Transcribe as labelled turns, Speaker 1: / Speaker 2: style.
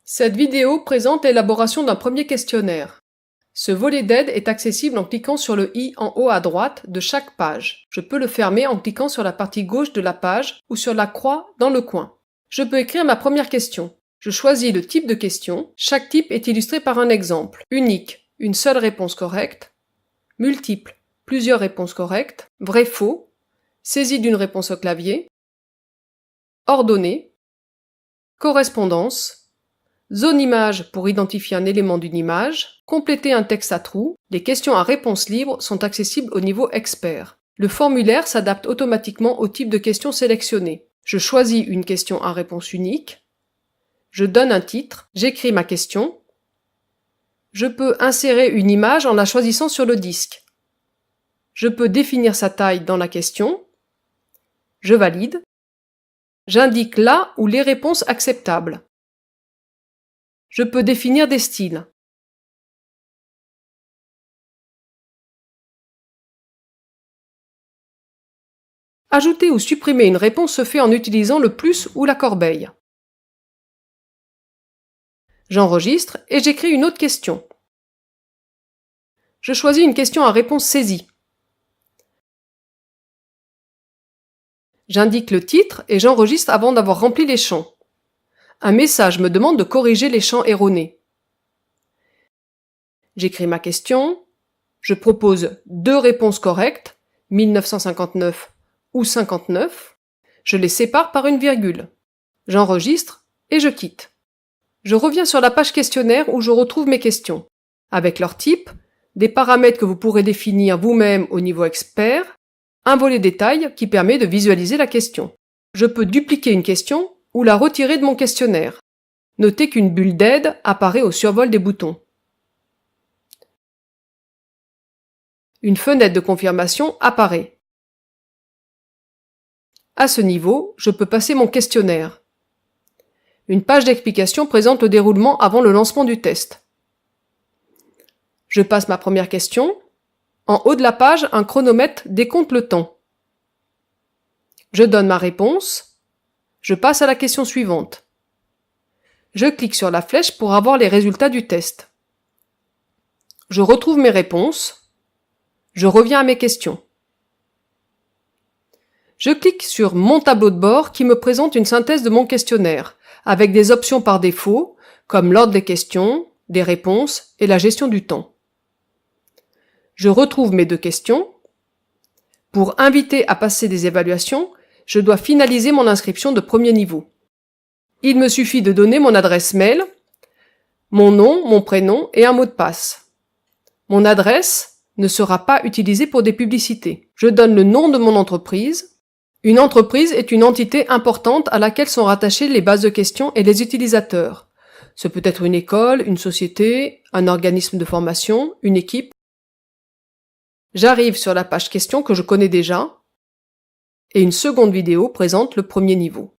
Speaker 1: Cette vidéo présente l'élaboration d'un premier questionnaire. Ce volet d'aide est accessible en cliquant sur le i en haut à droite de chaque page. Je peux le fermer en cliquant sur la partie gauche de la page ou sur la croix dans le coin. Je peux écrire ma première question. Je choisis le type de question. Chaque type est illustré par un exemple. Unique, une seule réponse correcte. Multiple, plusieurs réponses correctes. Vrai-faux, saisie d'une réponse au clavier. Ordonnée. Correspondance. Zone image pour identifier un élément d'une image. Compléter un texte à trous. Les questions à réponse libre sont accessibles au niveau expert. Le formulaire s'adapte automatiquement au type de question sélectionné. Je choisis une question à réponse unique. Je donne un titre. J'écris ma question. Je peux insérer une image en la choisissant sur le disque. Je peux définir sa taille dans la question. Je valide. J'indique la ou les réponses acceptables. Je peux définir des styles. Ajouter ou supprimer une réponse se fait en utilisant le plus ou la corbeille. J'enregistre et j'écris une autre question. Je choisis une question à réponse saisie. J'indique le titre et j'enregistre avant d'avoir rempli les champs. Un message me demande de corriger les champs erronés. J'écris ma question. Je propose deux réponses correctes, 1959 ou 59. Je les sépare par une virgule. J'enregistre et je quitte. Je reviens sur la page questionnaire où je retrouve mes questions, avec leur type, des paramètres que vous pourrez définir vous-même au niveau expert, un volet détail qui permet de visualiser la question. Je peux dupliquer une question ou la retirer de mon questionnaire. Notez qu'une bulle d'aide apparaît au survol des boutons. Une fenêtre de confirmation apparaît. À ce niveau, je peux passer mon questionnaire. Une page d'explication présente le déroulement avant le lancement du test. Je passe ma première question. En haut de la page, un chronomètre décompte le temps. Je donne ma réponse. Je passe à la question suivante. Je clique sur la flèche pour avoir les résultats du test. Je retrouve mes réponses. Je reviens à mes questions. Je clique sur mon tableau de bord qui me présente une synthèse de mon questionnaire, avec des options par défaut, comme l'ordre des questions, des réponses et la gestion du temps. Je retrouve mes deux questions. Pour inviter à passer des évaluations, je dois finaliser mon inscription de premier niveau. Il me suffit de donner mon adresse mail, mon nom, mon prénom et un mot de passe. Mon adresse ne sera pas utilisée pour des publicités. Je donne le nom de mon entreprise. Une entreprise est une entité importante à laquelle sont rattachées les bases de questions et les utilisateurs. Ce peut être une école, une société, un organisme de formation, une équipe. J'arrive sur la page questions que je connais déjà et une seconde vidéo présente le premier niveau.